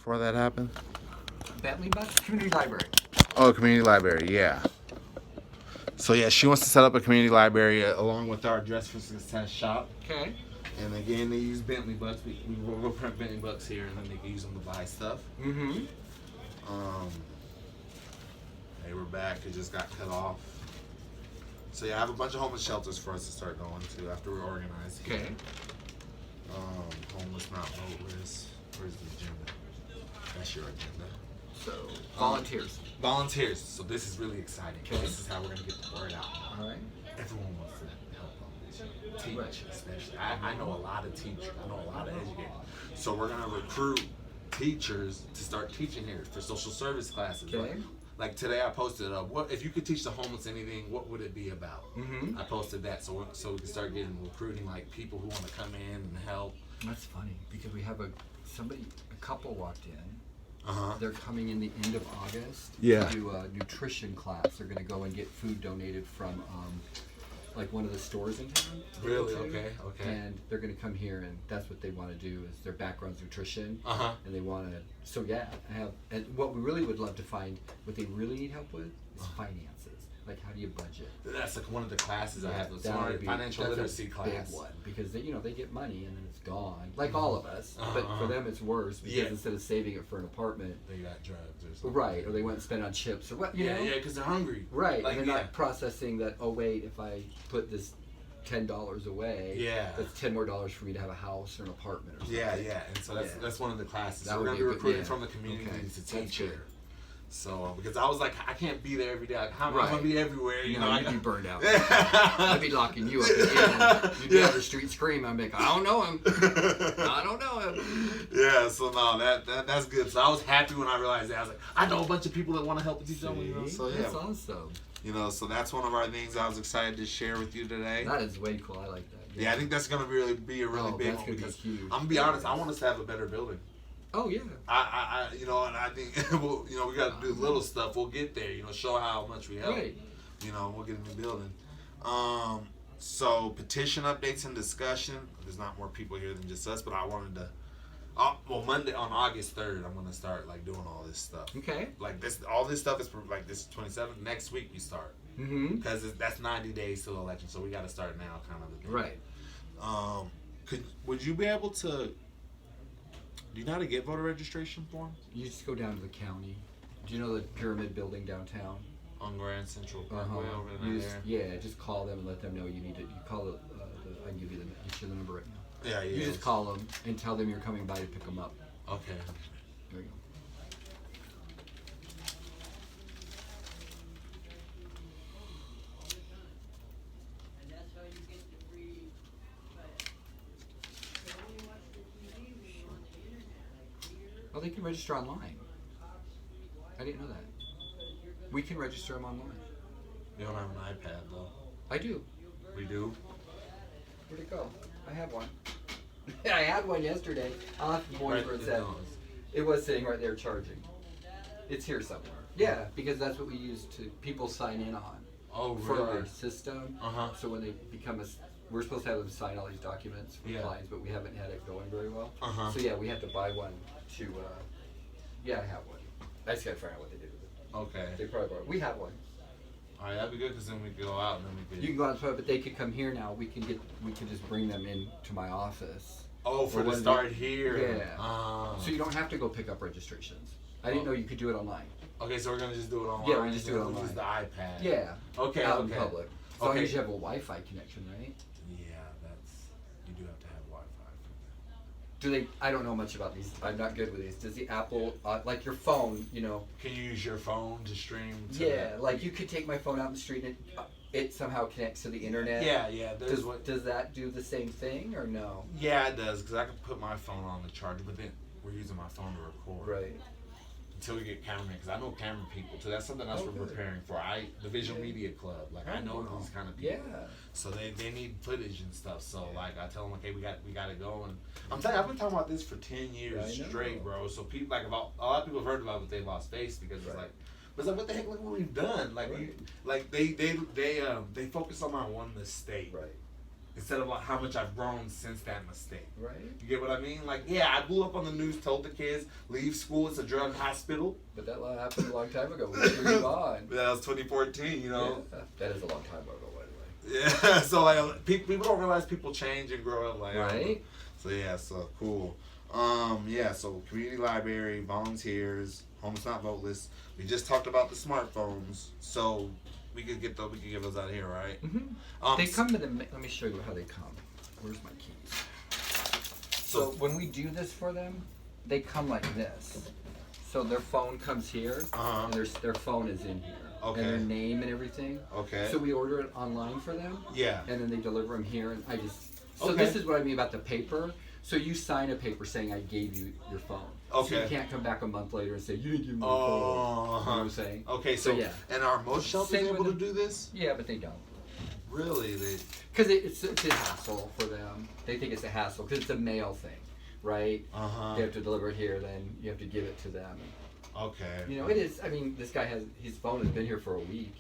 before that happened? Bentley Bus Community Library. Oh, community library, yeah. So yeah, she wants to set up a community library along with our Dress for Success shop. Okay. And again, they use Bentley bucks. We'll print Bentley bucks here, and then they can use them to buy stuff. Mm-hmm. They were back. It just got cut off. So yeah, I have a bunch of homeless shelters for us to start going to after we're organized. Okay. Homeless, not voteless. Where's the agenda? That's your agenda. So volunteers. Volunteers. So this is really exciting. Okay. This is how we're gonna get the word out. All right. Everyone wants to help on this. Teach, especially. I know a lot of teachers. I know a lot of educators. So we're gonna recruit teachers to start teaching here for social service classes. Okay. Like today, I posted what if you could teach the homeless anything? What would it be about? Mm-hmm. I posted that so we can start getting recruiting like people who want to come in and help. That's funny because we have a couple walked in. Uh-huh. They're coming in the end of August Yeah. to do a nutrition class. They're going to go and get food donated from like one of the stores in town. Really? Okay. And they're going to come here, and that's what they want to do. Is their background's nutrition, Uh-huh. and they want to. So yeah, and what we really would love to find, what they really need help with, is finances. Like how do you budget? That's like one of the classes I have. It's That our would be- financial that's literacy a class. big one because they get money and then it's gone, like all of us. But for them, it's worse because Yeah. instead of saving it for an apartment, They got drugs or something. right, or they went and spent on chips or what, you know? Yeah, because they're hungry. Right, Like, and they're not processing that. Oh wait, if I put this $10 away, Yeah. that's $10 more for me to have a house or an apartment or something. Yeah. And so that's one of the classes. That So would we're be gonna a be good- recruiting yeah. from the community Okay. to That's teach good. here. So because I was like, I can't be there every day. Like, how am I Right. gonna be everywhere? You know, I'd be burned out. Yeah. I'd be locking you up again. You'd be on the street screaming. I'd be like, I don't know him. I don't know him. Yeah, so no, that's good. So I was happy when I realized that. I was like, I know a bunch of people that want to help with each other. You know? So yeah, That's awesome. you know, so that's one of our things I was excited to share with you today. That is way cool. I like that. Yeah, I think that's gonna be a really big that's one gonna be because huge. I'm gonna be honest. I want us to have a better building. Oh yeah. I you know, and I think we'll, you know, we got to do little stuff. We'll get there. You know, show how much we help. Right. You know, we'll get a new building. So petition updates and discussion. There's not more people here than just us, but I wanted to. Well, Monday on August 3rd, I'm gonna start like doing all this stuff. Okay. Like this, all this stuff is like this 27th. Next week we start Mm-hmm. because that's 90 days till the election, so we got to start now, kind of. A thing. Right. Would you be able to? Do you know how to get voter registration forms? You just go down to the county. Do you know the pyramid building downtown? On Grand Central Parkway over in You there. just, yeah, just call them and let them know you need it. You call the I can give you the number right now. Yeah. You just call them and tell them you're coming by to pick them up. Okay. There you go. Oh, they can register online. I didn't know that. We can register them online. You don't have an iPad though. I do. We do. Where'd it go? I have one. I had one yesterday. I'll have to where it's at. It was sitting right there charging. It's here somewhere. Yeah, because that's what we use to people sign in on Oh, for really? our system. Uh-huh. So when they become we're supposed to have them sign all these documents for Yeah. clients, but we haven't had it going very well. Uh-huh. So yeah, we have to buy one to. Yeah, I have one. I just gotta find out what they did with it. Okay. They probably bought it. We have one. All right, that'd be good because then we could go out and then we could. You can go out to it, but they could come here now. We can just bring them in to my office. Oh, for Or the when start they- here. Yeah. So you don't have to go pick up registrations. I didn't know you could do it online. Okay, so we're gonna just do it online. Yeah, we just do it We'll online. use the iPad. Yeah. Okay. Out Okay. in public. As long Okay. as you have a Wi-Fi connection, right? Yeah, you do have to have Wi-Fi. Do they? I don't know much about these. I'm not good with these. Does the Apple, like your phone, you know? Can you use your phone to stream? To Yeah, like you could take my phone out in the street and it somehow connects to the internet. Yeah. Does that do the same thing or no? Yeah, it does because I can put my phone on the charger, but then we're using my phone to record. Right. Until we get cameramen, because I know camera people too. That's something else Oh, we're good. preparing for. The Visual Media Club. Like I know wow. these kind of people. Yeah. So they need footage and stuff. So like I tell them, okay, we got to go. And I'm telling you, I've been talking about this for 10 years I know. straight, bro. So people a lot of people have heard about it, but they lost face because it's like. But it's like, what the heck? Look what we've done. Like, Right. they focus on my one mistake. Right. instead of like how much I've grown since that mistake. Right. You get what I mean? Like, yeah, I blew up on the news, told the kids, leave school, it's a drug hospital. But that happened a long time ago. We should move on. That was 2014, you know? Yeah, that is a long time ago, by the way. Yeah, so like people don't realize people change and grow up, like, right. So yeah, so cool. Yeah, so community library, volunteers, homeless not voteless. We just talked about the smartphones, so we could give those out here, right? Mm-hmm. They come to the. Let me show you how they come. Where's my keys? So when we do this for them, they come like this. So their phone comes here, and their phone is in here. Okay. And their name and everything. Okay. So we order it online for them. Yeah. And then they deliver them here, and I just. So Okay. this is what I mean about the paper. So you sign a paper saying I gave you your phone. Okay. So you can't come back a month later and say you didn't give me your phone. You know what I'm saying? Okay, so yeah. And are most shelters Same able to with do this? Yeah, but they don't. Really? Because it's a hassle for them. They think it's a hassle because it's a mail thing, right? They have to deliver it here, then you have to give it to them. Okay. You know, it is. I mean, this guy his phone has been here for a week.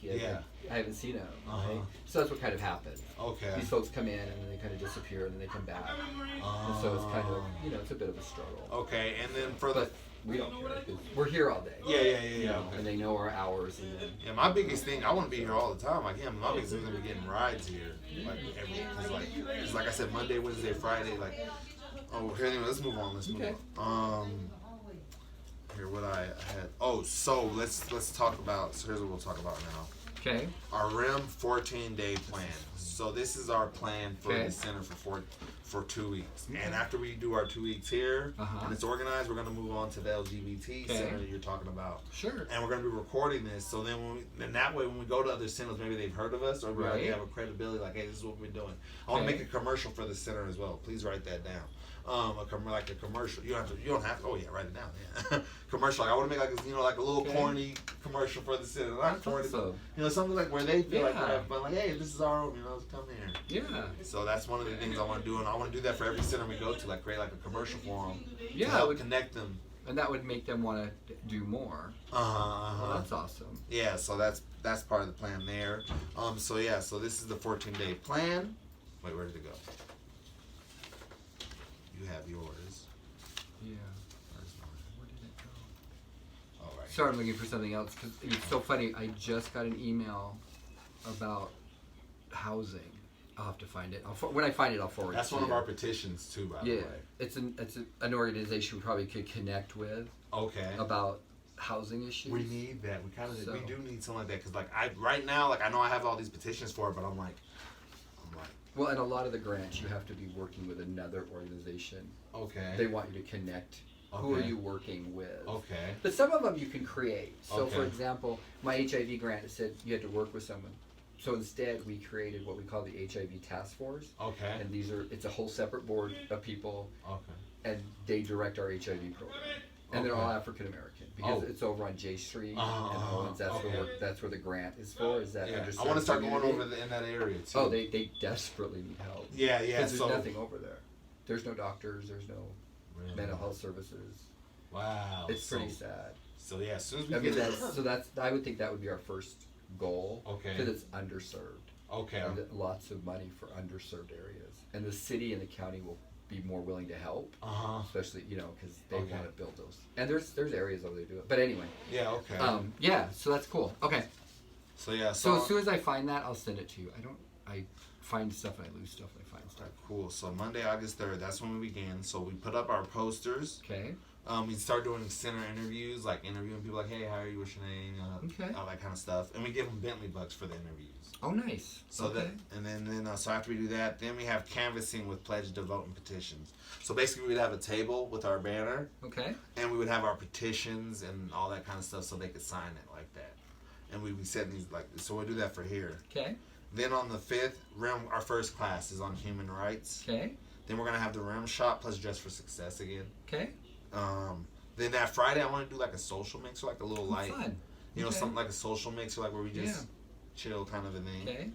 I haven't seen him. Right? So that's what kind of happened. Okay. These folks come in and then they kind of disappear and then they come back. And so it's kind of, it's a bit of a struggle. Okay, and then for But we don't care 'cause we're here all day. Yeah. You know, and they know our hours. And then, yeah, my biggest thing, I want to be here all the time. Like him, my biggest thing is gonna be getting rides here. Like cause like I said, Monday, Wednesday, Friday. Like, okay, anyway, let's move on. Okay. Here, what I had. Oh, so let's talk about. So here's what we'll talk about now. Okay. Our RIM 14-day plan. So this is our plan for Okay. the center for 2 weeks. And after we do our 2 weeks here and it's organized, we're gonna move on to the LGBT center that you're talking about. Sure. And we're gonna be recording this, so then that way when we go to other centers, maybe they've heard of us or we already have a credibility. Like, hey, this is what we're doing. I want to make a commercial for the center as well. Please write that down. Like a commercial. You don't have to. Oh yeah, write it down. Yeah, commercial. Like I want to make like a little corny commercial for the center. Not corny, but something like where they feel like they're having fun. Like, hey, this is our own. Come here. Yeah. So that's one of the things I want to do, and I want to do that for every center we go to. Like create like a commercial for them. Yeah. To help connect them. And that would make them want to do more. Well, that's awesome. Yeah. So that's part of the plan there. So this is the 14-day plan. Wait, where did it go? You have yours. Yeah. Where's mine? Where did it go? All right. Sorry, I'm looking for something else because it's so funny. I just got an email about housing. I'll have to find it. When I find it, I'll forward it. That's to one you. of our petitions too, by the way. It's an organization we probably could connect with. Okay. About housing issues. We need that. We do need something like that because right now I know I have all these petitions for it, but I'm like. Well, and a lot of the grants you have to be working with another organization. Okay. They want you to connect. Okay. Who are you working with? Okay. But some of them you can create. So, for example, my HIV grant said you had to work with someone. So instead, we created what we call the HIV task force. Okay. And it's a whole separate board of people. Okay. And they direct our HIV program. And they're all African American because it's over on J Street and Owens. That's where the grant is for. Is that underserved? I want to start going over in that area too. Oh, they desperately need help. Yeah. Because there's nothing over there. There's no doctors. There's no mental health services. Wow. It's pretty sad. So as soon as we I would think that would be our first goal. Okay. Because it's underserved. Okay. And lots of money for underserved areas, and the city and the county will be more willing to help, especially because they want to build those. And there's areas where they do it. But anyway. Yeah. Okay. So that's cool. Okay. So yeah. So as soon as I find that, I'll send it to you. I find stuff and I lose stuff and I find stuff. Cool. So Monday, August 3rd, that's when we begin. So we put up our posters. Okay. We start doing center interviews, like interviewing people like, hey, how are you, what's your name, all that kind of stuff. And we give them Bentley bucks for the interviews. Oh, nice. So so after we do that, then we have canvassing with pledge to vote and petitions. So basically we'd have a table with our banner. Okay. And we would have our petitions and all that kind of stuff so they could sign it like that. And we'd be setting these so we'll do that for here. Okay. Then on the 5th, our first class is on human rights. Okay. Then we're going to have the RIM shop plus Dress for Success again. Okay. Then that Friday, I want to do like a social mix or like a little light, fun. Something like a social mix or like where we just chill kind of a thing. Okay.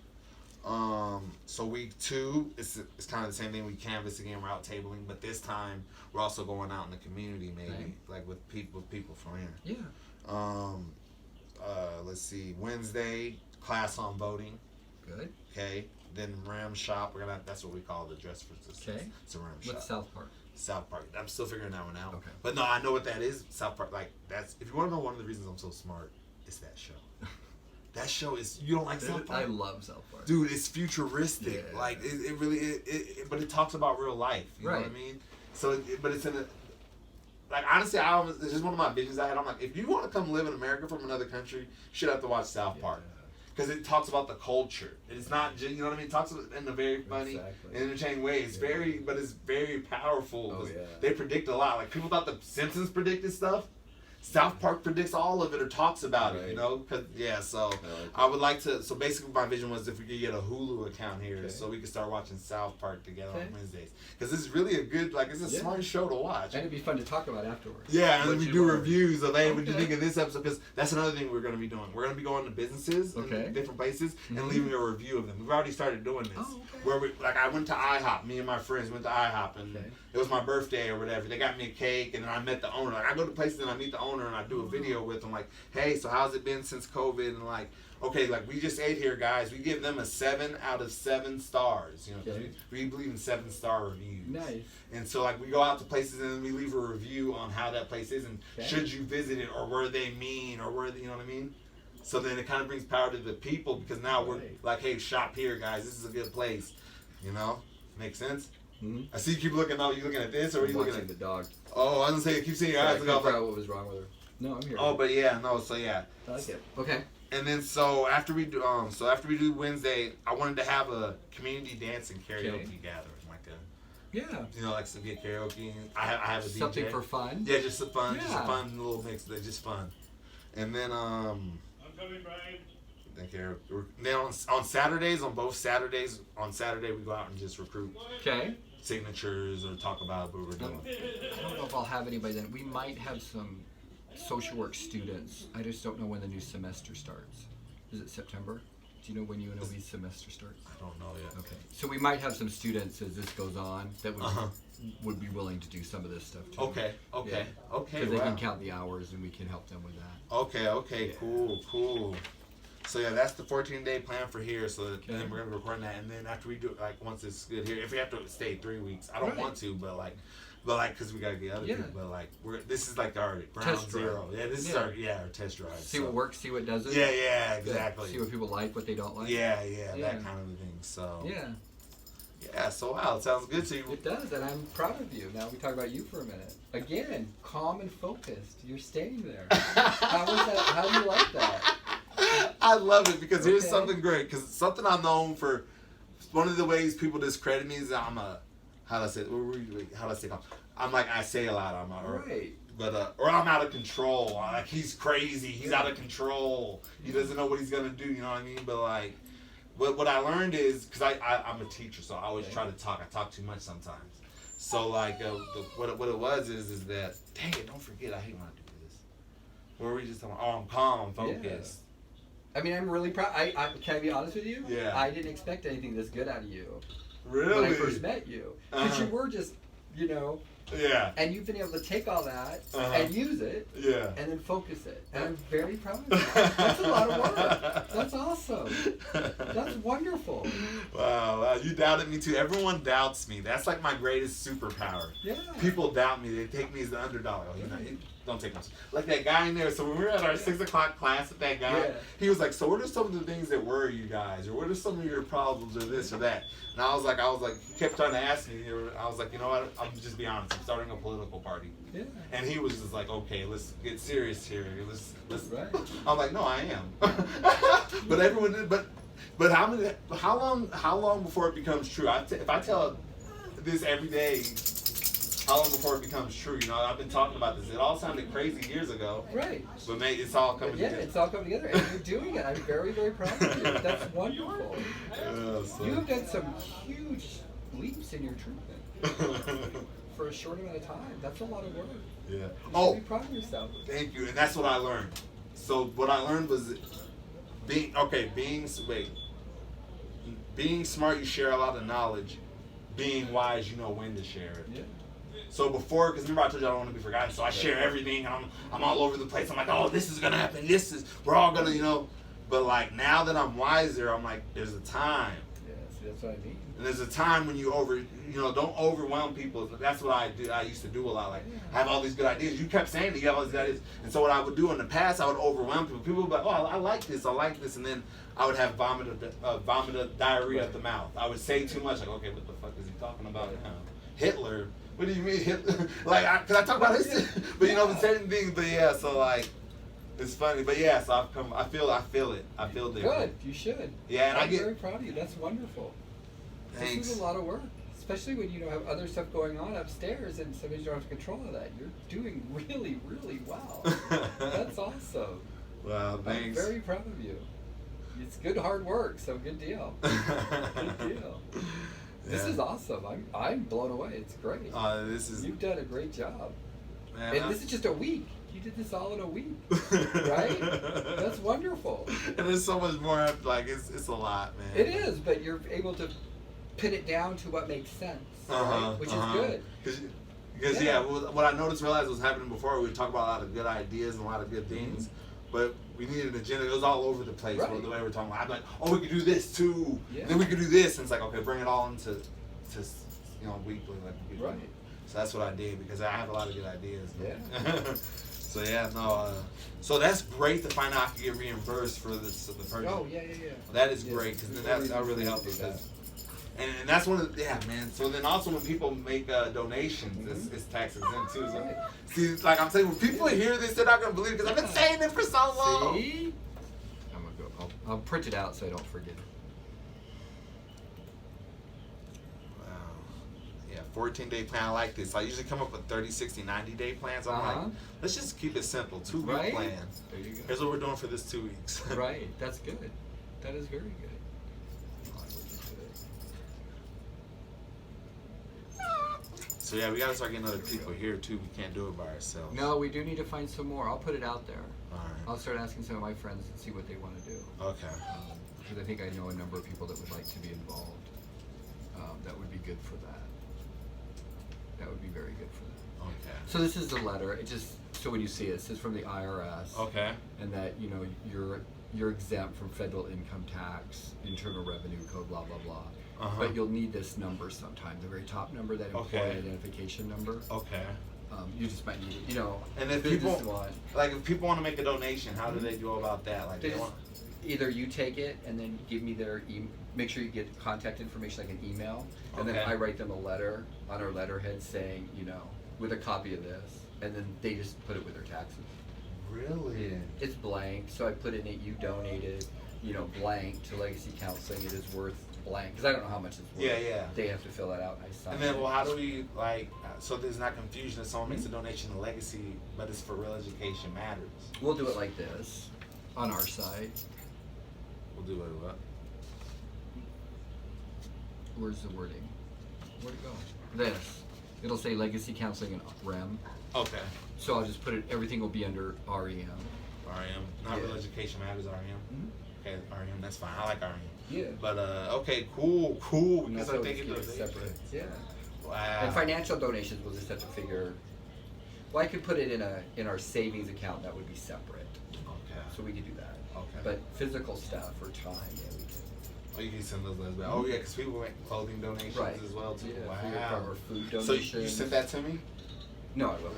So week 2, it's kind of the same thing. We canvas again, we're out tabling, but this time we're also going out in the community maybe, like with people from here. Yeah. Let's see, Wednesday, class on voting. Good. Okay. Then Ram Shop. That's what we call the dress for this. Okay. It's a Ram Shop. What's South Park? South Park. I'm still figuring that one out. Okay. But no, I know what that is. South Park. Like that's. If you want to know one of the reasons I'm so smart, it's that show. That show is. You don't like South Park? I love South Park. Dude, it's futuristic. Yeah. Like it really. But it talks about real life. You know what I mean? So, but it's in a. Like honestly, it's just one of my visions I had. I'm like, if you want to come live in America from another country, you should have to watch South Park. Because it talks about the culture. It's not just, you know what I mean? It talks about it in a very funny, entertaining way. It's but it's very powerful. Oh, yeah. They predict a lot. Like people thought the Simpsons predicted stuff. South Park predicts all of it or talks about it, you know? So I would like to, so basically my vision was if we could get a Hulu account here so we could start watching South Park together on Wednesdays. Because it's really a good, like, it's a smart show to watch. And it'd be fun to talk about afterwards. Yeah, and then we do reviews of, hey, what do you think of this episode? Because that's another thing we're going to be doing. We're going to be going to businesses in different places and leaving a review of them. We've already started doing this. Where we, like, I went to IHOP. Me and my friends went to IHOP, and it was my birthday or whatever. They got me a cake, and then I met the owner. Like, I go to places and I meet the owner, and I do a video with them, like, hey, so how's it been since COVID? And like, okay, like we just ate here, guys. We give them a 7 out of 7 stars. You know, 'cause we believe in 7-star reviews. Nice. And so like we go out to places and then we leave a review on how that place is and should you visit it or were they mean or were they, you know what I mean? So then it kind of brings power to the people because now we're like, hey, shop here, guys. This is a good place. You know, makes sense. Mm-hmm. I see you keep looking out. You looking at this or are you looking at the dog? Oh, I was gonna say, keep seeing your eyes. I couldn't figure out what was wrong with her. No, I'm here. Oh, but yeah, no, so yeah. I like it. Okay. And then so after we do Wednesday, I wanted to have a community dance and karaoke gathering, like you know, like some get karaoke. I have a DJ. Something for fun. Yeah, just a fun little mix. They're just fun. And then I'm coming, Brian. Then on Saturdays, on Saturday we go out and just recruit. Okay. Signatures or talk about what we're doing. I don't know if I'll have anybody then. We might have some social work students. I just don't know when the new semester starts. Is it September? Do you know when UNLV's semester starts? I don't know yet. Okay. So we might have some students as this goes on that would be willing to do some of this stuff too. Okay. Because they can count the hours and we can help them with that. Okay, cool. So yeah, that's the 14-day plan for here. So then we're gonna record that, and then after we do it, like once it's good here, if we have to stay 3 weeks, I don't want to, but like, because we gotta get other people. But like, this is like our ground zero. Yeah, this is our test drive. See what works, see what doesn't. Yeah, exactly. See what people like, what they don't like. Yeah, that kind of a thing. So yeah. So wow, it sounds good to you. It does, and I'm proud of you. Now we talk about you for a minute. Again, calm and focused. You're staying there. How was that? How do you like that? I love it because here's something great. Because something I'm known for. One of the ways people discredit me is I'm a. How do I say? I'm like I say a lot. Or I'm out of control. Like he's crazy. He's out of control. He doesn't know what he's gonna do. You know what I mean? But like, what I learned is because I'm a teacher, so I always try to talk. I talk too much sometimes. So like, what it was is that dang it, don't forget. I hate when I do this. What were we just talking about? Oh, I'm calm, I'm focused. I mean, I'm really proud. Can I be honest with you? Yeah. I didn't expect anything this good out of you. Really? When I first met you. Because you were just, you know. Yeah. And you've been able to take all that and use it. Yeah. And then focus it. And I'm very proud of you. That's a lot of work. That's awesome. That's wonderful. Wow, you doubted me too. Everyone doubts me. That's like my greatest superpower. Yeah. People doubt me. They take me as the underdog. Don't take me. Like that guy in there. So when we were at our 6 o'clock class with that guy, he was like, so what are some of the things that worry you guys? Or what are some of your problems or this or that? And I was like, he kept trying to ask me. I was like, you know what? I'm just be honest. I'm starting a political party. Yeah. And he was just like, okay, let's get serious here. Let's. Right. I'm like, no, I am. But everyone did. But how long before it becomes true? If I tell this every day, how long before it becomes true? You know, I've been talking about this. It all sounded crazy years ago. Right. But mate, it's all coming together. Yeah, it's all coming together, and you're doing it. I'm very, very proud of you. That's wonderful. You have done some huge leaps in your treatment for a short amount of time. That's a lot of work. Yeah. You should be proud of yourself. Thank you. And that's what I learned. So what I learned was being smart, you share a lot of knowledge. Being wise, you know when to share it. Yeah. So before, because remember I told you I don't want to be forgotten, so I share everything. I'm all over the place. I'm like, oh, this is gonna happen. We're all gonna, you know. But like now that I'm wiser, I'm like, there's a time. Yeah, see, that's what I mean. And there's a time when don't overwhelm people. That's what I do. I used to do a lot. Like, I have all these good ideas. You kept saying that you have all these good ideas. And so what I would do in the past, I would overwhelm people. People would be like, oh, I like this. I like this. And then I would have vomit diarrhea at the mouth. I would say too much. Like, okay, what the fuck is he talking about now? Hitler? What do you mean Hitler? Like, cause I talk about history. But you know, the certain things. But yeah, so like, it's funny. But yeah, so I feel it. I feel different. Good. You should. Yeah, and I'm very proud of you. That's wonderful. Thanks. This is a lot of work, especially when you have other stuff going on upstairs and sometimes you don't have control of that. You're doing really, really well. That's awesome. Wow, thanks. I'm very proud of you. It's good hard work, so good deal. Good deal. This is awesome. I'm blown away. It's great. You've done a great job. Man, and this is just a week. You did this all in a week, right? That's wonderful. And there's so much more. Like it's a lot, man. It is, but you're able to pin it down to what makes sense, right? Which is good. Because what I realized was happening before. We talked about a lot of good ideas and a lot of good things, but we needed an agenda. It was all over the place. Right. The way we're talking about, I'm like, oh, we could do this too. Yeah. Then we could do this, and it's like, okay, bring it all into weekly, Right. So that's what I did because I have a lot of good ideas. Yeah. So yeah, no. So that's great to find out I can get reimbursed for the purchase. Oh yeah. That is great because then that really helps us. And that's one of the, man. So then also when people make donations, it's tax exempt too. So, see, like I'm saying, when people hear this, they're not gonna believe it because I've been saying it for so long. See? I'm gonna go. I'll print it out so I don't forget. Wow. Yeah, 14-day plan. I like this. I usually come up with 30, 60, 90-day plans. I'm like, let's just keep it simple. 2-week plan. There you go. Here's what we're doing for this 2 weeks. Right. That's good. That is very good. So yeah, we gotta start getting other people here too. We can't do it by ourselves. No, we do need to find some more. I'll put it out there. All right. I'll start asking some of my friends and see what they want to do. Okay. Because I think I know a number of people that would like to be involved. That would be good for that. That would be very good for that. Okay. So this is the letter. It just so when you see it, it says from the IRS. Okay. And that you're exempt from federal income tax, Internal Revenue Code, blah blah blah. But you'll need this number sometime, the very top number, that employee identification number. Okay. You just might need it, And if people want to make a donation, how do they go about that? Like either you take it and then give me their make sure you get contact information, like an email, and then I write them a letter on our letterhead saying, with a copy of this, and then they just put it with their taxes. Really? Yeah. It's blank, so I put in it. You donated, blank to Legacy Counseling. It is worth blank because I don't know how much it's worth. Yeah. They have to fill that out, and I sign. And then, how do we so there's not confusion if someone makes a donation to Legacy, but it's for Real Education Matters? We'll do it like this on our side. We'll do it what? Where's the wording? Where'd it go? This. It'll say Legacy Counseling and REM. Okay. So I'll just put it. Everything will be under REM. REM, not Real Education Matters. REM. Mm-hmm. Okay, REM. That's fine. I like REM. Yeah. But okay, cool. Because I'm thinking of separate. Yeah. Wow. And financial donations, we'll just have to figure. Well, I could put it in our savings account. That would be separate. Okay. So we could do that. Okay. But physical stuff or time, we can. Oh, you can send those letters back. Oh yeah, because people make clothing donations as well too. Yeah, Wow. Or food donations. So you sent that to me? No, I will.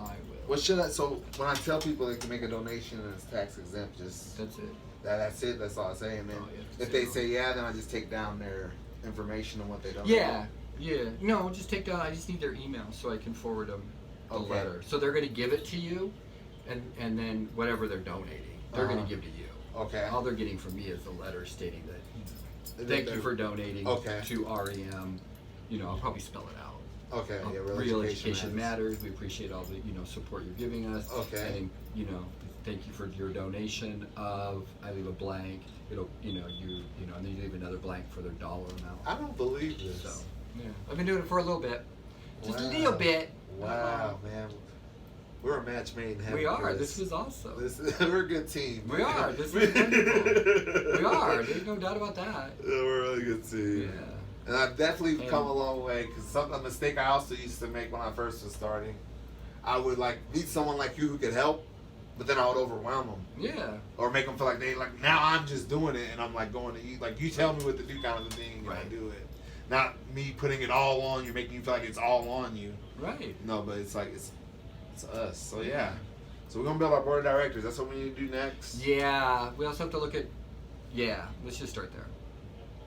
I will. What should I? So when I tell people they can make a donation and it's tax exempt, just that's it. That's it. That's all I say. And then if they say then I just take down their information on what they donate. Yeah. No, just take down. I just need their email so I can forward them the letter. So they're going to give it to you, and then whatever they're donating, they're going to give to you. Okay. All they're getting from me is a letter stating that thank you for donating to REM. I'll probably spell it out. Okay. Real Education Matters. We appreciate all the support you're giving us. Okay. And thank you for your donation of. I leave a blank. It'll and then you leave another blank for their dollar amount. I don't believe this. So I've been doing it for a little bit. Just a little bit. Wow, man. We're a match made in heaven. We are. This was awesome. We're a good team. We are. This is wonderful. We are. There's no doubt about that. Yeah, we're a really good team. Yeah. And I've definitely come a long way because a mistake I also used to make when I first was starting, I would meet someone like you who could help, but then I would overwhelm them. Yeah. Or make them feel like now I'm just doing it and I'm like going to eat. Like you tell me what to do kind of a thing and I Right. do it. Not me putting it all on you, making you feel like it's all on you. Right. No, but it's like it's us. So yeah. So we're gonna build our board of directors. That's what we need to do next. Yeah. We also have to look at. Yeah. Let's just start there.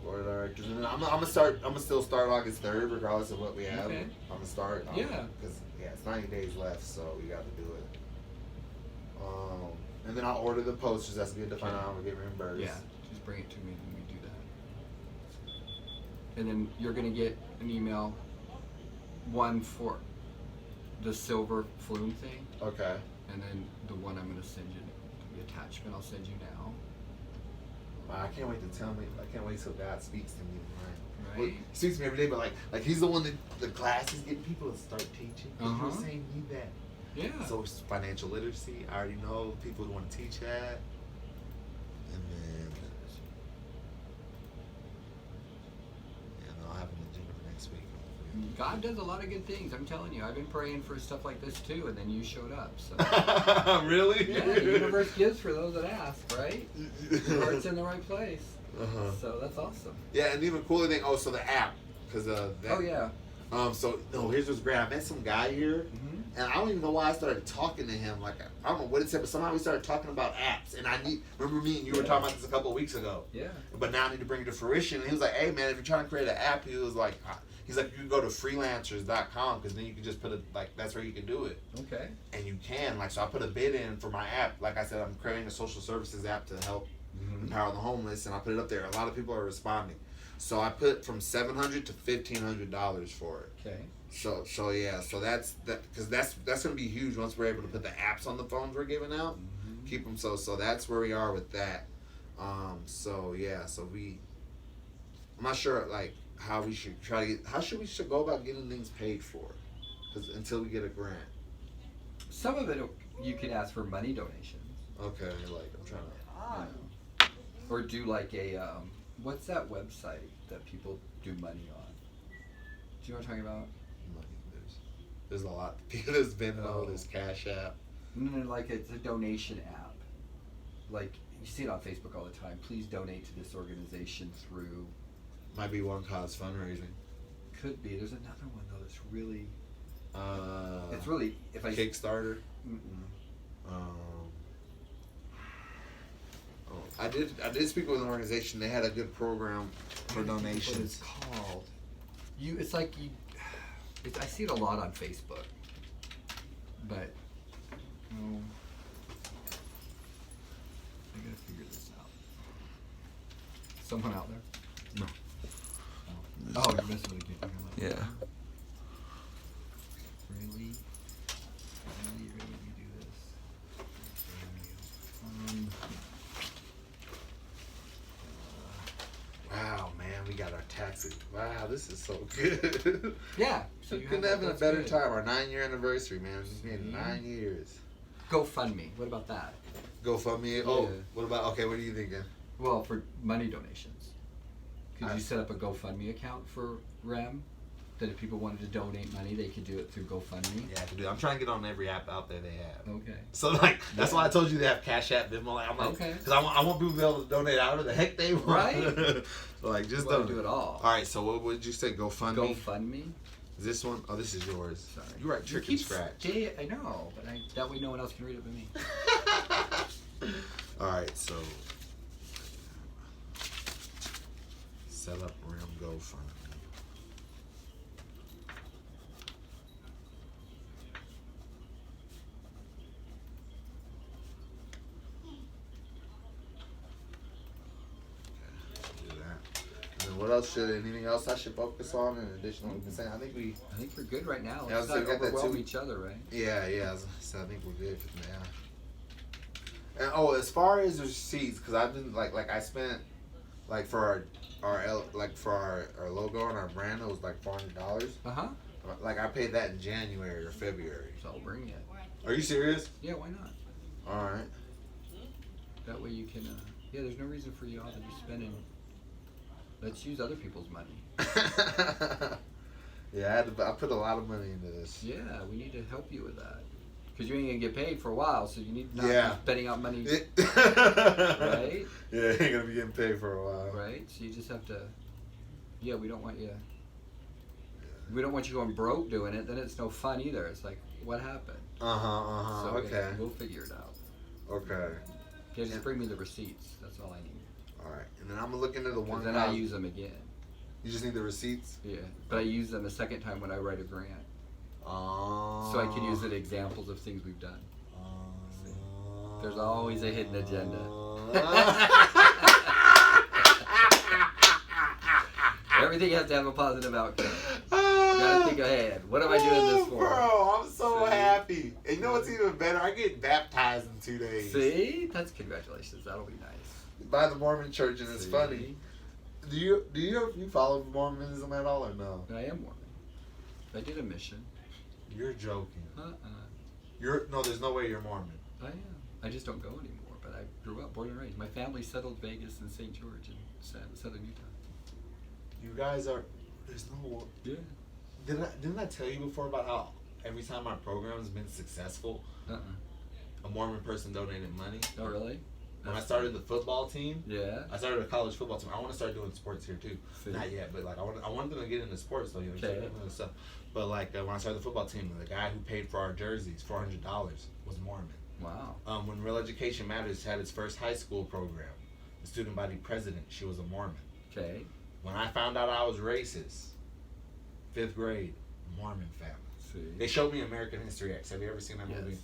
Board of directors. And then I'm gonna start. I'm gonna still start August 3rd, regardless of what we have. Okay. I'm gonna start. Yeah. Because it's 90 days left, so we got to do it. And then I'll order the posters. That's good to find out how we get reimbursed. Yeah. Just bring it to me and we do that. And then you're gonna get an email. One for the silver flume thing. Okay. And then the one I'm gonna send you, the attachment I'll send you now. Wow, I can't wait to tell me. I can't wait till God speaks to me. Right. Right. Well, he speaks to me every day, but like he's the one that the classes getting people to start teaching. 'Cause you were Uh-huh. saying you need that. Yeah. So it's financial literacy. I already know people who want to teach that. And then I'll have an agenda for next week. God does a lot of good things. I'm telling you. I've been praying for stuff like this too, and then you showed up. So. Really? Yeah, the universe gives for those that ask, right? Your heart's in the right place. Uh-huh. So that's awesome. Yeah, and even cooler thing. Oh, so the app, because Oh yeah. So no, here's what's great. I met some guy here, and I don't even know why I started talking to him. Like I don't know what it said, but somehow we started talking about apps. And remember me and you were talking about this a couple of weeks ago. Yeah. But now I need to bring it to fruition. And he was like, "Hey man, if you're trying to create an app," he was like, you can go to freelancers.com because then you can just put it that's where you can do it. Okay. And you can so I put a bid in for my app. Like I said, I'm creating a social services app to help empower the homeless, and I put it up there. A lot of people are responding. So I put from $700 to $1,500 for it. Okay. So yeah, so that's because that's gonna be huge once we're able to put the apps on the phones we're giving out. Keep them so that's where we are with that. So yeah, I'm not sure like how we should should go about getting things paid for, because until we get a grant. Some of it you can ask for money donations. Okay, like I'm trying to. Or do like a what's that website that people do money on? Do you know what I'm talking about? There's a lot. There's Venmo, there's Cash App. No, like it's a donation app. Like you see it on Facebook all the time. Please donate to this organization through. Might be One Cause fundraising. Could be. There's another one though that's really. It's really Kickstarter. I did speak with an organization. They had a good program for donations. What it's called? I see it a lot on Facebook, but I gotta figure this out. Someone out there? No. Oh, you're messing with the game. Yeah. Really do this? Wow, man, we got our taxes. Wow, this is so good. Yeah. So you couldn't have a better time. Our 9-year anniversary, man. We just made it 9 years. GoFundMe. What about that? GoFundMe. Oh, what about? Okay, what are you thinking? Well, for money donations, could you set up a GoFundMe account for REM? That if people wanted to donate money, they could do it through GoFundMe. Yeah, I can do it. I'm trying to get on every app out there they have. Okay. So like that's why I told you they have Cash App, Venmo. Like, I'm like, okay. Because I want people to be able to donate however the heck they want. Right. So like just Well, don't do it all. All right. So what would you say? GoFundMe. GoFundMe. Is this one? Oh, this is yours. Sorry. You write trick and scratch. I know, but that way no one else can read it but me. All right. So set up REM GoFundMe. What else anything else I should focus on in addition to what we've been saying? I think we're good right now. Yeah, Let's so not we got that overwhelm too. each other, right? Yeah. So I think we're good. Yeah. And as far as the receipts, because I've been like I spent like for our logo and our brand, it was like $400. Like I paid that in January or February. So I'll bring it. Are you serious? Yeah, why not? All right. That way you can. There's no reason for you all to be spending. Let's use other people's money. Yeah, I put a lot of money into this. Yeah, we need to help you with that. Because you ain't gonna get paid for a while, so you need not be spending out money, right? Yeah, you ain't gonna be getting paid for a while. Right. So you just have to. Yeah, we don't want you. We don't want you going broke doing it. Then it's no fun either. It's like, what happened? So Okay. We'll figure it out. Okay. Yeah, just bring me the receipts. That's all I need. All right, and then I'm gonna look into the one. Then I use them again. You just need the receipts. Yeah, but I use them a second time when I write a grant. So I can use it examples of things we've done. There's always a hidden agenda. Everything has to have a positive outcome. You gotta think ahead. What am I doing this for? Bro, I'm so happy. And you know what's even better? I get baptized in 2 days. See? That's congratulations. That'll be nice. By the Mormon church, and it's funny. Do you follow Mormonism at all or no? I am Mormon. I did a mission. You're joking. No, there's no way you're Mormon. I am. I just don't go anymore. But I grew up, born and raised. My family settled Vegas and St. George in southern Utah. You guys are. There's no. Yeah. Didn't I tell you before about how every time my program has been successful, a Mormon person donated money? Oh, really? When I started the football team, I started a college football team. I want to start doing sports here too. See. Not yet, but like I want them to get into sports though, you know, and stuff. But like when I started the football team, the guy who paid for our jerseys, $400, was Mormon. Wow. When Real Education Matters had its first high school program, the student body president, she was a Mormon. Okay. When I found out I was racist, 5th grade, Mormon family. See. They showed me American History X. Have you ever seen that movie? Yes.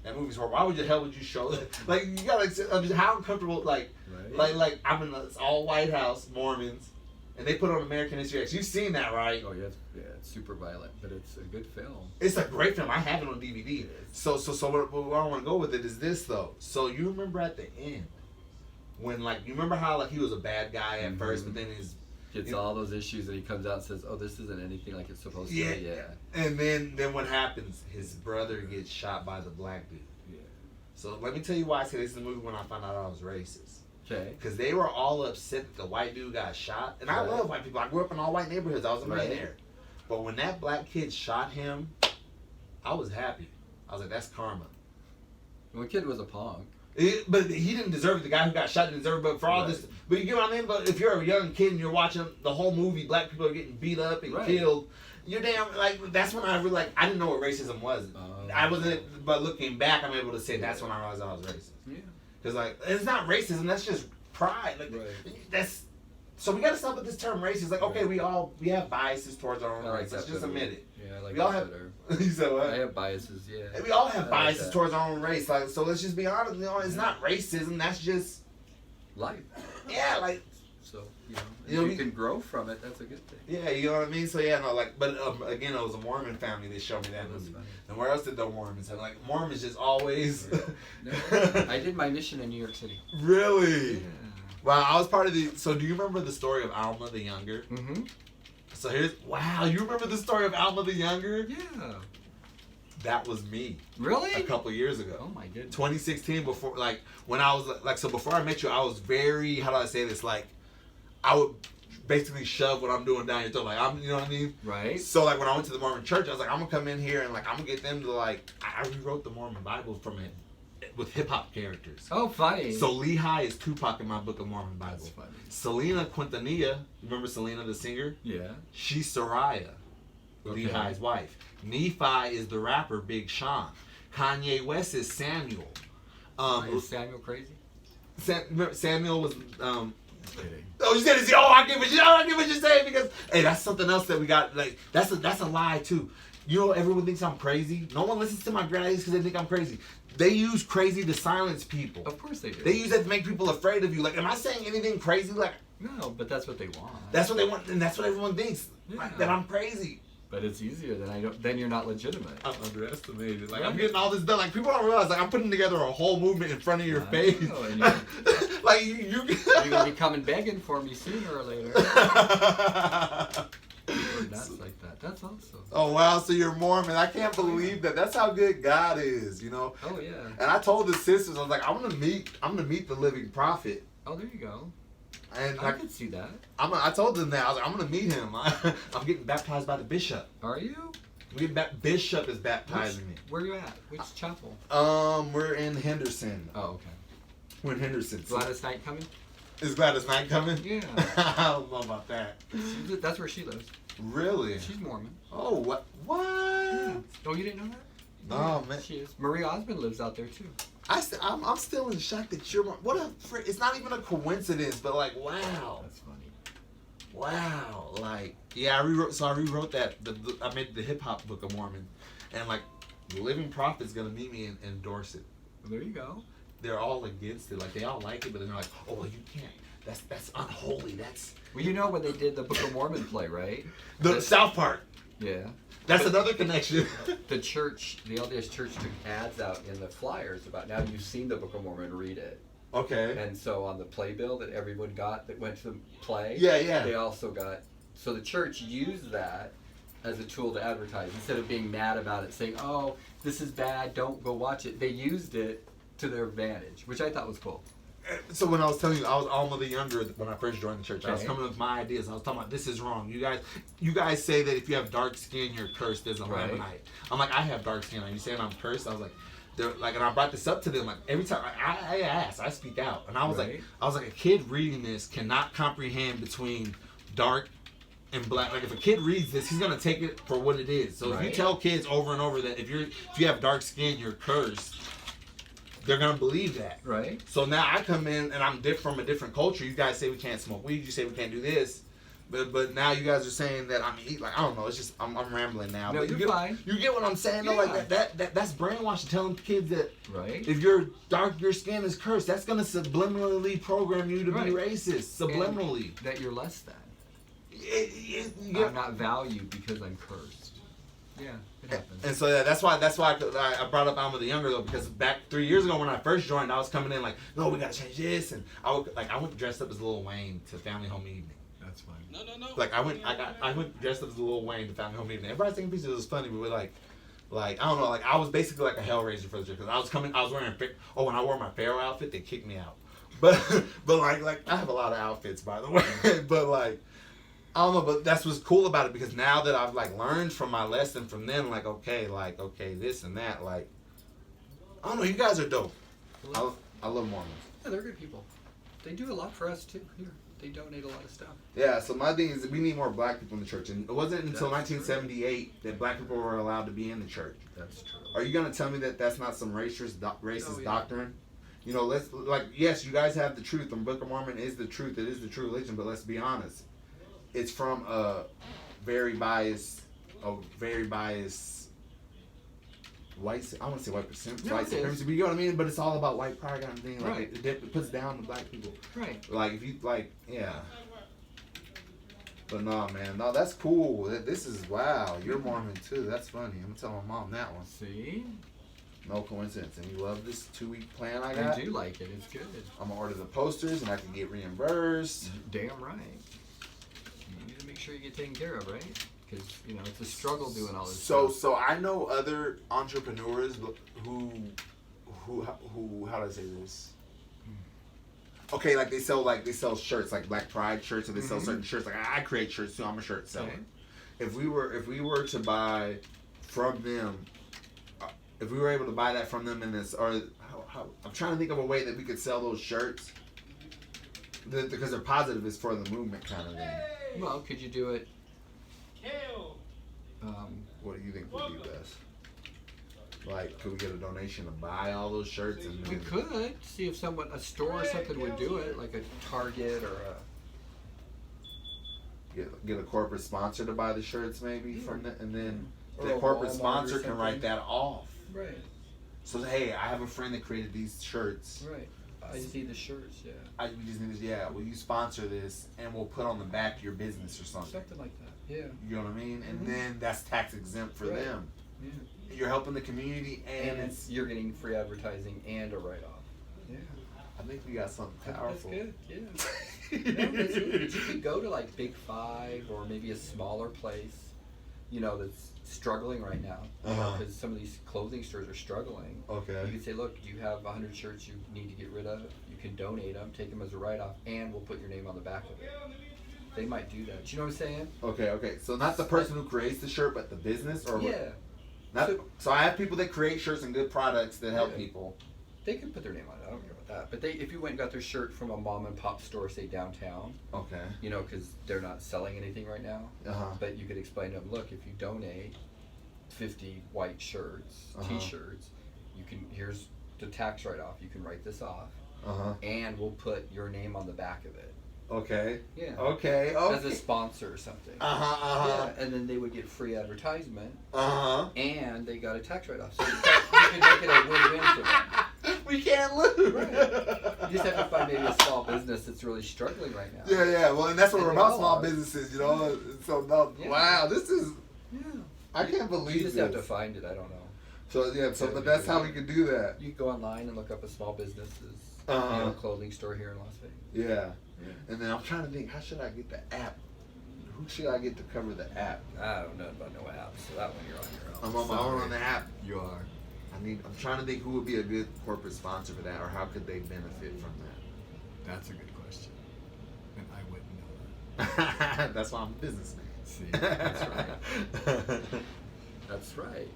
That movie's horrible. Why would the hell would you show that? Like you gotta, how uncomfortable, like I'm in this all White House, Mormons, and they put on American History X. You've seen that, right? Oh yeah, it's super violent, but it's a good film. It's a great film. I have it on DVD. So where I want to go with it is this though. So you remember at the end when you remember how he was a bad guy at first, but then he's gets all those issues and he comes out and says, "Oh, this isn't anything like it's supposed to be." Yeah. And then what happens? His brother gets shot by the black dude. Yeah. So let me tell you why I say this is the movie when I found out I was racist. Okay. Because they were all upset that the white dude got shot. And I love white people. I grew up in all white neighborhoods. I was a millionaire. But when that black kid shot him, I was happy. I was like, that's karma. Well, the kid was a punk. But he didn't deserve it. The guy who got shot didn't deserve it. But for all this, but you get what I mean. But if you're a young kid and you're watching the whole movie, black people are getting beat up and killed. You're damn that's when I really I didn't know what racism was. I wasn't. But looking back, I'm able to say that's when I realized I was racist. Yeah. Because it's not racism. That's just pride. That's. So we got to stop with this term racist. Okay, we have biases towards our own race. Let's just admit it. Yeah, I like we all that better. You said what? I have biases, yeah. And we all have biases towards our own race. So let's just be honest. It's not racism. That's just life. Yeah, So you can grow from it. That's a good thing. Yeah, you know what I mean. So but again, it was a Mormon family. They showed me that movie. Funny. And where else did the Mormons have? Mormons just always. I did my mission in New York City. Really? Yeah. Wow, I was part of the. So do you remember the story of Alma the Younger? Mm-hmm. So you remember the story of Alma the Younger? Yeah. That was me. Really? A couple years ago. Oh my goodness. 2016, before when I was so before I met you, I was very, how do I say this? I would basically shove what I'm doing down your throat. You know what I mean? Right. So when I went to the Mormon church, I was like, I'm gonna come in here and I'm gonna get them to I rewrote the Mormon Bible from it with hip hop characters. Oh, funny. So Lehi is Tupac in my Book of Mormon Bible. That's funny. Selena Quintanilla, remember Selena the singer? Yeah. She's Soraya, Lehi's wife. Nephi is the rapper Big Sean. Kanye West is Samuel. Is Samuel crazy? Samuel was. Kidding. Oh, you said it's. Oh, I get what you're saying because that's something else that we got. That's a lie too. Everyone thinks I'm crazy. No one listens to my grades because they think I'm crazy. They use crazy to silence people. Of course they do. They use that to make people afraid of you. Am I saying anything crazy? No, but that's what they want. That's what they want, and that's what everyone thinks that I'm crazy. But it's easier then you're not legitimate. I'm underestimated. I'm getting all this done. People don't realize I'm putting together a whole movement in front of your face. Know, and you're gonna be coming begging for me sooner or later. People are nuts like that. That's awesome. Oh wow, so you're Mormon. I can't believe that. That's how good God is, Oh yeah. And I told the sisters, I was like, I'm gonna meet the living prophet. Oh, there you go. And I could see that. I told them that. I was like, I'm gonna meet him. I'm getting baptized by the bishop. Are you? Bishop is baptizing me. Where you at? Which chapel? We're in Henderson. Oh, okay. We're in Henderson. Gladys Knight coming? Is Gladys Knight coming? Yeah. I don't know about that. That's where she lives. Really? She's Mormon. Oh, what? What? Yeah. Oh, you didn't know that? No, man. She is. Marie Osmond lives out there too. I'm still in shock that you're. What a. It's not even a coincidence, but like, wow. That's funny. Wow. Like, yeah, I rewrote that. I made the hip hop Book of Mormon, and like, the Living Prophet's gonna meet me and endorse it. Well, there you go. They're all against it. Like, they all like it, but then they're like, oh, well, you can't. That's unholy. That's. Well, you know when they did the Book of Mormon play, right? The South Park. Yeah. That's another connection. The church, the LDS church, took ads out in the flyers about now you've seen the Book of Mormon, read it. Okay. And so on the playbill that everyone got that went to the play, Yeah. they also got. So the church used that as a tool to advertise instead of being mad about it, saying, "Oh, this is bad, don't go watch it." They used it to their advantage, which I thought was cool. So when I was telling you, I was Alma the Younger when I first joined the church. I was Okay. coming up with my ideas. I was talking about this is wrong. You guys say that if you have dark skin, you're cursed as a Right. Lamanite. I'm like, I have dark skin. Are you saying I'm cursed? I was like, they're like, and I brought this up to them. Like every time I ask, I speak out, and I was Right. like, a kid reading this cannot comprehend between dark and black. Like if a kid reads this, he's gonna take it for what it is. So if you Right. tell kids over and over that if you have dark skin, you're cursed, they're gonna believe that. Right. So now I come in and I'm from a different culture. You guys say we can't smoke weed. You say we can't do this, but now you guys are saying that I'm like I don't know. It's just I'm rambling now. No, but you're you get, fine. You get what I'm saying? Though? Yeah. Like that's brainwashing. Telling kids that Right. if you're dark, your skin is cursed. That's gonna subliminally program you to Right. be racist. Subliminally. And that you're less than. You I'm not valued because I'm cursed. Yeah, it happens. And so that's why I brought up Alma the Younger though, because back 3 years ago when I first joined, I was coming in like, no, we gotta change this, and I went dressed up as Lil Wayne to family home evening. That's fine. No. Like I went dressed up as Lil Wayne to family home evening. Everybody's taking pictures. It was funny, but we're like I don't know, like I was basically like a Hellraiser for the church because I was wearing when I wore my Pharaoh outfit, they kicked me out. But like I have a lot of outfits by the way, but like. I don't know, but that's what's cool about it because now that I've like learned from my lesson from them, like okay, this and that, like I don't know, you guys are dope. I love Mormons. Yeah, they're good people. They do a lot for us too. Here, they donate a lot of stuff. Yeah, so my thing is that we need more black people in the church, and it wasn't until That's 1978 that black people were allowed to be in the church. That's true. Are you gonna tell me that that's not some racist Oh, yeah. doctrine? You know, let's like yes, you guys have the truth. The Book of Mormon is the truth. It is the true religion, but let's be honest. It's from a very biased white. I want to say white supremacy, but you know what I mean. But it's all about white pride kind of thing. Like Right. it puts down the black people. Right. Like if you like, yeah. But no, man, no, that's cool. This is wow. You're Mormon too. That's funny. I'm gonna tell my mom that one. See? No coincidence. And you love this 2-week plan I got. I do like it. It's good. I'm gonna order the posters and I can get reimbursed. Damn right. You need to make sure you get taken care of, right? Because you know it's a struggle doing all this. So I know other entrepreneurs who how do I say this? Okay, like they sell shirts, like Black Pride shirts, or they sell certain shirts. Like I create shirts too. I'm a shirt seller. Okay. If we were to buy from them, if we were able to buy that from them in this, or how I'm trying to think of a way that we could sell those shirts, because they're positive, is for the movement kind of thing. Well, could you do it? What do you think would be best? Like, could we get a donation to buy all those shirts? And We then could see if a store or something would do it, like a Target or a. get a corporate sponsor to buy the shirts maybe from the, and then Or the a corporate Walmart or sponsor can write something. that off. Right. So hey, I have a friend that created these shirts. Right. I see the shirts, yeah. We just need to, will you sponsor this and we'll put on the back your business or something. Something like that. Yeah. You know what I mean? And then that's tax exempt for Right. them. Yeah. You're helping the community and it's. you're getting free advertising and a write-off. Yeah. I think we got something powerful. That's good. Yeah. No, that's good. But you could go to like Big Five or maybe a smaller place, you know, that's struggling right now. Because some of these clothing stores are struggling. Okay. You could say, look, you have 100 shirts you need to get rid of. You can donate them, take them as a write-off, and we'll put your name on the back of it. They might do that. You know what I'm saying? Okay. So not the person who creates the shirt, but the business, or Yeah. Not, so I have people that create shirts and good products that help Yeah. people. They can put their name on it. I don't care about that. But if you went and got their shirt from a mom and pop store, say downtown, Okay. you know, because they're not selling anything right now. Uh-huh. But you could explain to them, look, if you donate 50 white shirts, T-shirts, you can. Here's the tax write-off. You can write this off, and we'll put your name on the back of it. Okay. Yeah. Okay. As a sponsor or something. Yeah, and then they would get free advertisement. And they got a tax write-off. So you can make it a win-win for them. We can't lose. Right. You just have to find maybe a small business that's really struggling right now. Yeah. Well, and that's what we're And about, they small are. businesses, you know. So no, Yeah. wow, this is. Yeah. I can't believe You just this. have to find it. I don't know. So yeah, but that's how we can do that. You can go online and look up a small business's clothing store here in Las Vegas. Yeah. And then I'm trying to think, how should I get the app? Who should I get to cover the app? I don't know about no apps, so that one you're on your own. I'm on my own on the app. You are. I'm trying to think who would be a good corporate sponsor for that, or how could they benefit from that? That's a good question. And I wouldn't know that. That's why I'm a businessman. See, that's right. That's right.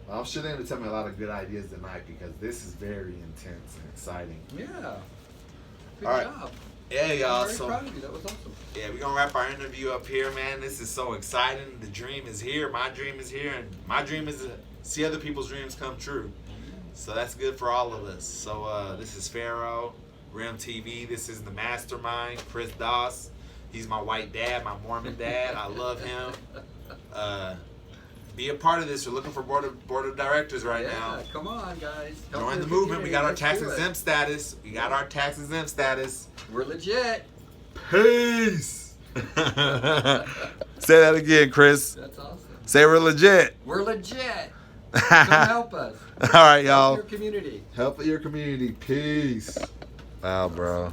Well, I'm sure they're going to tell me a lot of good ideas tonight, because this is very intense and exciting. Yeah. Good All right. job. Yeah, y'all. I'm very So proud of you. That was awesome. yeah, we're gonna wrap our interview up here, man. This is so exciting. The dream is here. My dream is here, and my dream is to see other people's dreams come true. So that's good for all of us. So this is Pharaoh, Rim TV. This is the mastermind, Chris Doss. He's my white dad, my Mormon dad. I love him. Be a part of this. We're looking for board of directors right now. Come on, guys. Help Join your the movement. We community. got our Let's tax do it. exempt status. We got our tax exempt status. We're legit. Peace. Say that again, Chris. That's awesome. Say we're legit. We're legit. Come help us. All right, y'all. Help your community. Help your community. Peace. Wow, bro.